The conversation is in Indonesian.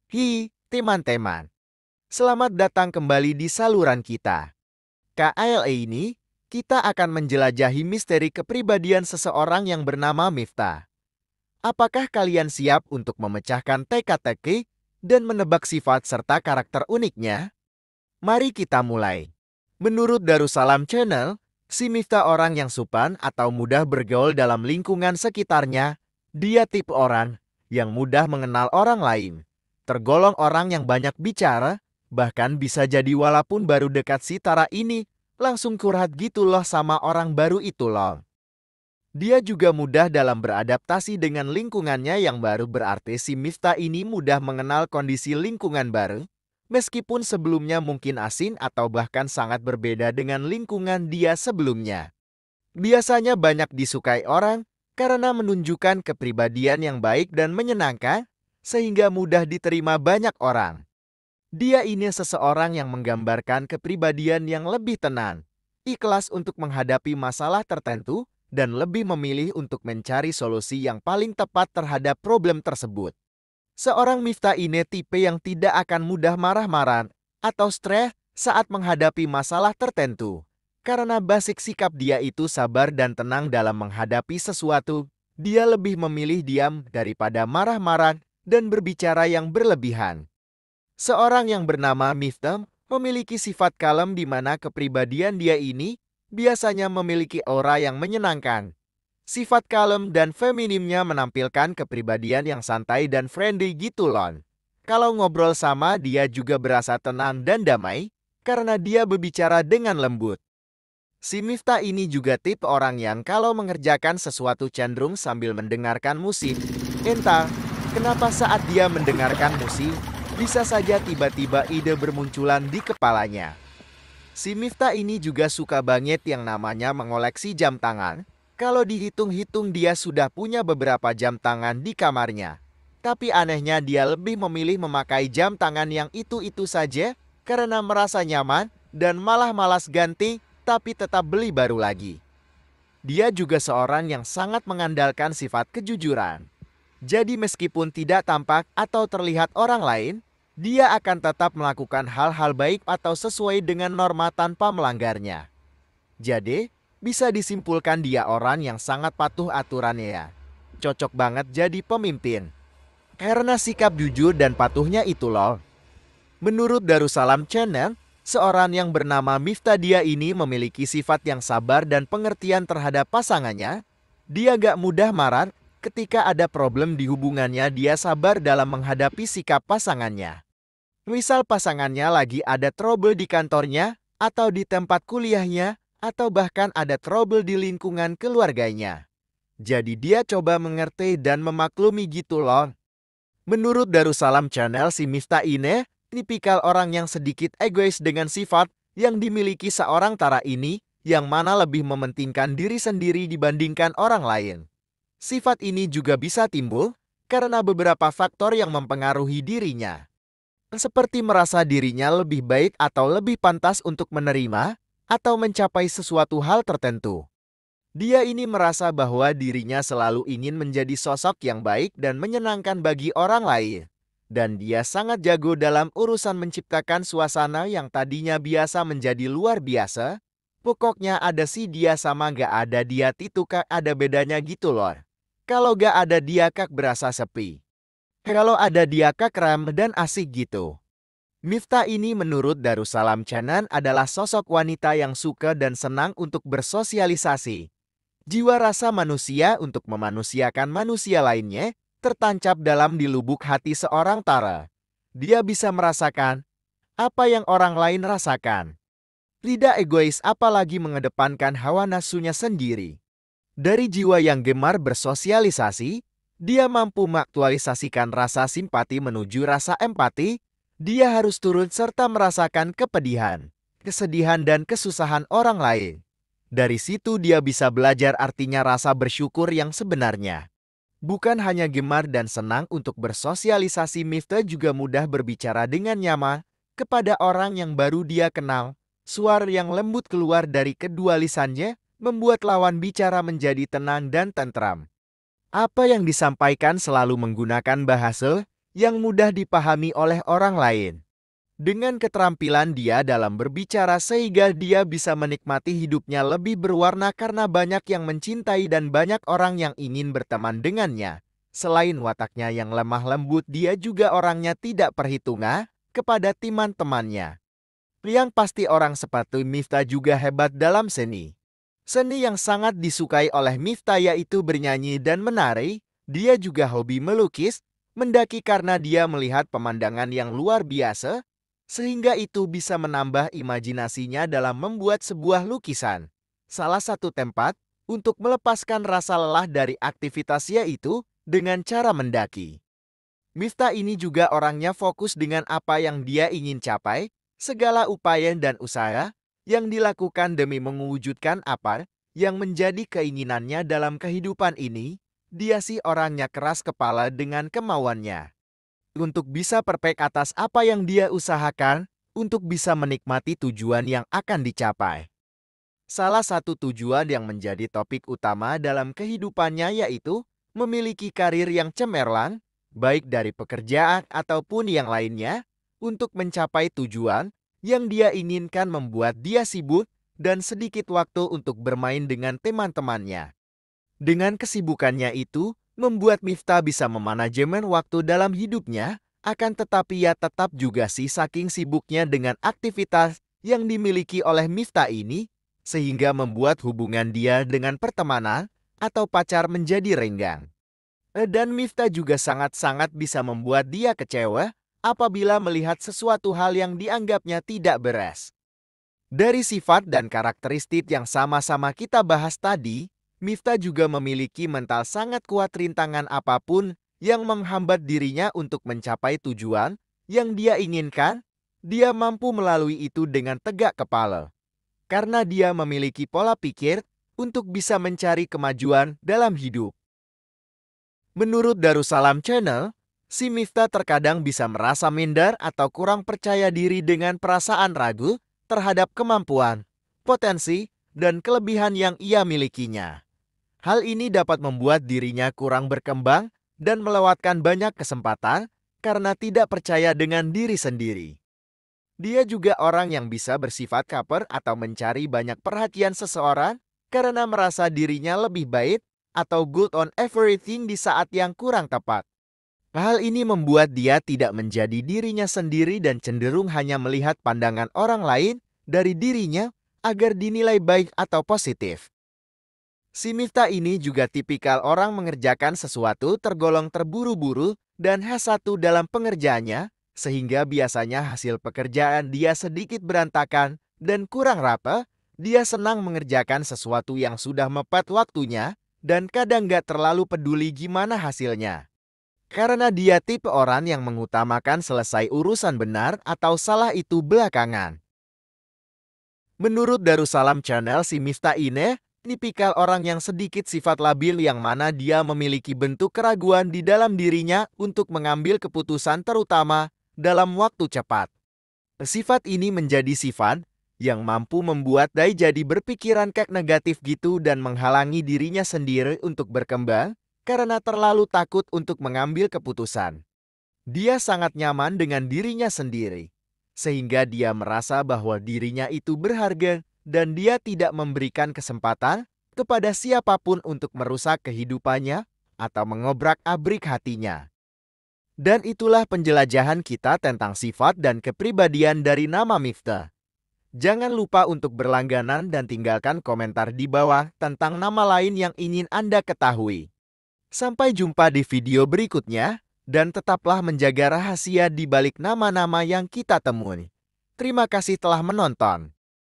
Hi, teman-teman. Selamat datang kembali di saluran kita. KALE ini, kita akan menjelajahi misteri kepribadian seseorang yang bernama Miftah. Apakah kalian siap untuk memecahkan teka-teki dan menebak sifat serta karakter uniknya? Mari kita mulai. Menurut Darussalam Channel, si Miftah orang yang supan atau mudah bergaul dalam lingkungan sekitarnya. Dia tipe orang yang mudah mengenal orang lain. Tergolong orang yang banyak bicara, bahkan bisa jadi walaupun baru dekat si Tara ini, langsung curhat gitu loh sama orang baru itu loh. Dia juga mudah dalam beradaptasi dengan lingkungannya yang baru, berarti si Miftah ini mudah mengenal kondisi lingkungan baru, meskipun sebelumnya mungkin asing atau bahkan sangat berbeda dengan lingkungan dia sebelumnya. Biasanya banyak disukai orang karena menunjukkan kepribadian yang baik dan menyenangkan, sehingga mudah diterima banyak orang. Dia ini seseorang yang menggambarkan kepribadian yang lebih tenang, ikhlas untuk menghadapi masalah tertentu, dan lebih memilih untuk mencari solusi yang paling tepat terhadap problem tersebut. Seorang Miftah ini tipe yang tidak akan mudah marah-marah atau stres saat menghadapi masalah tertentu. Karena basic sikap dia itu sabar dan tenang dalam menghadapi sesuatu, dia lebih memilih diam daripada marah-marah dan berbicara yang berlebihan. Seorang yang bernama Miftah memiliki sifat kalem di mana kepribadian dia ini biasanya memiliki aura yang menyenangkan. Sifat kalem dan feminimnya menampilkan kepribadian yang santai dan friendly gitu loh. Kalau ngobrol sama dia juga berasa tenang dan damai karena dia berbicara dengan lembut. Si Miftah ini juga tipe orang yang kalau mengerjakan sesuatu cenderung sambil mendengarkan musik. Entah kenapa saat dia mendengarkan musik, bisa saja tiba-tiba ide bermunculan di kepalanya. Si Miftah ini juga suka banget yang namanya mengoleksi jam tangan. Kalau dihitung-hitung dia sudah punya beberapa jam tangan di kamarnya. Tapi anehnya dia lebih memilih memakai jam tangan yang itu-itu saja karena merasa nyaman dan malah malas ganti, tapi tetap beli baru lagi. Dia juga seorang yang sangat mengandalkan sifat kejujuran. Jadi meskipun tidak tampak atau terlihat orang lain, dia akan tetap melakukan hal-hal baik atau sesuai dengan norma tanpa melanggarnya. Jadi, bisa disimpulkan dia orang yang sangat patuh aturannya ya. Cocok banget jadi pemimpin. Karena sikap jujur dan patuhnya itu loh. Menurut Darussalam Channel, seorang yang bernama Miftah dia ini memiliki sifat yang sabar dan pengertian terhadap pasangannya. Dia gak mudah marah ketika ada problem di hubungannya, dia sabar dalam menghadapi sikap pasangannya. Misal pasangannya lagi ada trouble di kantornya, atau di tempat kuliahnya, atau bahkan ada trouble di lingkungan keluarganya. Jadi dia coba mengerti dan memaklumi gitu loh. Menurut Darussalam Channel, si Miftah ini tipikal orang yang sedikit egois dengan sifat yang dimiliki seorang Tara ini, yang mana lebih mementingkan diri sendiri dibandingkan orang lain. Sifat ini juga bisa timbul karena beberapa faktor yang mempengaruhi dirinya. Seperti merasa dirinya lebih baik atau lebih pantas untuk menerima atau mencapai sesuatu hal tertentu. Dia ini merasa bahwa dirinya selalu ingin menjadi sosok yang baik dan menyenangkan bagi orang lain. Dan dia sangat jago dalam urusan menciptakan suasana yang tadinya biasa menjadi luar biasa. Pokoknya ada si dia sama gak ada dia itu kak ada bedanya gitu loh. Kalau gak ada dia kak berasa sepi. Kalau ada dia kak ram dan asik gitu. Miftah ini menurut Darussalam Channel adalah sosok wanita yang suka dan senang untuk bersosialisasi. Jiwa rasa manusia untuk memanusiakan manusia lainnya tertancap dalam di lubuk hati seorang Tara. Dia bisa merasakan apa yang orang lain rasakan. Tidak egois apalagi mengedepankan hawa nafsunya sendiri. Dari jiwa yang gemar bersosialisasi, dia mampu mengaktualisasikan rasa simpati menuju rasa empati. Dia harus turut serta merasakan kepedihan, kesedihan dan kesusahan orang lain. Dari situ dia bisa belajar artinya rasa bersyukur yang sebenarnya. Bukan hanya gemar dan senang untuk bersosialisasi, Miftah juga mudah berbicara dengan nyaman kepada orang yang baru dia kenal. Suara yang lembut keluar dari kedua lisannya membuat lawan bicara menjadi tenang dan tentram. Apa yang disampaikan selalu menggunakan bahasa yang mudah dipahami oleh orang lain. Dengan keterampilan dia dalam berbicara sehingga dia bisa menikmati hidupnya lebih berwarna karena banyak yang mencintai dan banyak orang yang ingin berteman dengannya. Selain wataknya yang lemah lembut, dia juga orangnya tidak perhitungan kepada teman-temannya. Yang pasti orang seperti Miftah juga hebat dalam seni. Seni yang sangat disukai oleh Miftah yaitu bernyanyi dan menari. Dia juga hobi melukis, mendaki karena dia melihat pemandangan yang luar biasa, sehingga itu bisa menambah imajinasinya dalam membuat sebuah lukisan. Salah satu tempat untuk melepaskan rasa lelah dari aktivitasnya itu dengan cara mendaki. Miftah ini juga orangnya fokus dengan apa yang dia ingin capai, segala upaya dan usaha yang dilakukan demi mewujudkan apa yang menjadi keinginannya dalam kehidupan ini. Dia sih orangnya keras kepala dengan kemauannya untuk bisa perfect atas apa yang dia usahakan, untuk bisa menikmati tujuan yang akan dicapai. Salah satu tujuan yang menjadi topik utama dalam kehidupannya yaitu memiliki karir yang cemerlang, baik dari pekerjaan ataupun yang lainnya, untuk mencapai tujuan yang dia inginkan membuat dia sibuk dan sedikit waktu untuk bermain dengan teman-temannya. Dengan kesibukannya itu, membuat Miftah bisa memanajemen waktu dalam hidupnya, akan tetapi ia tetap juga saking sibuknya dengan aktivitas yang dimiliki oleh Miftah ini, sehingga membuat hubungan dia dengan pertemanan atau pacar menjadi renggang. Dan Miftah juga sangat-sangat bisa membuat dia kecewa apabila melihat sesuatu hal yang dianggapnya tidak beres. Dari sifat dan karakteristik yang sama-sama kita bahas tadi, Miftah juga memiliki mental sangat kuat. Rintangan apapun yang menghambat dirinya untuk mencapai tujuan yang dia inginkan, dia mampu melalui itu dengan tegak kepala. Karena dia memiliki pola pikir untuk bisa mencari kemajuan dalam hidup. Menurut Darussalam Channel, si Miftah terkadang bisa merasa minder atau kurang percaya diri dengan perasaan ragu terhadap kemampuan, potensi, dan kelebihan yang ia milikinya. Hal ini dapat membuat dirinya kurang berkembang dan melewatkan banyak kesempatan karena tidak percaya dengan diri sendiri. Dia juga orang yang bisa bersifat caper atau mencari banyak perhatian seseorang karena merasa dirinya lebih baik atau good on everything di saat yang kurang tepat. Hal ini membuat dia tidak menjadi dirinya sendiri dan cenderung hanya melihat pandangan orang lain dari dirinya agar dinilai baik atau positif. Si Miftah ini juga tipikal orang mengerjakan sesuatu tergolong terburu-buru dan hasatu dalam pengerjaannya, sehingga biasanya hasil pekerjaan dia sedikit berantakan dan kurang rapi. Dia senang mengerjakan sesuatu yang sudah mepet waktunya dan kadang gak terlalu peduli gimana hasilnya. Karena dia tipe orang yang mengutamakan selesai urusan benar atau salah itu belakangan. Menurut Darussalam Channel, si Miftah ini tipikal orang yang sedikit sifat labil yang mana dia memiliki bentuk keraguan di dalam dirinya untuk mengambil keputusan terutama dalam waktu cepat. Sifat ini menjadi sifat yang mampu membuat dia jadi berpikiran kayak negatif gitu dan menghalangi dirinya sendiri untuk berkembang karena terlalu takut untuk mengambil keputusan. Dia sangat nyaman dengan dirinya sendiri, sehingga dia merasa bahwa dirinya itu berharga dan dia tidak memberikan kesempatan kepada siapapun untuk merusak kehidupannya atau mengobrak-abrik hatinya. Dan itulah penjelajahan kita tentang sifat dan kepribadian dari nama Miftah. Jangan lupa untuk berlangganan dan tinggalkan komentar di bawah tentang nama lain yang ingin Anda ketahui. Sampai jumpa di video berikutnya, dan tetaplah menjaga rahasia di balik nama-nama yang kita temui. Terima kasih telah menonton.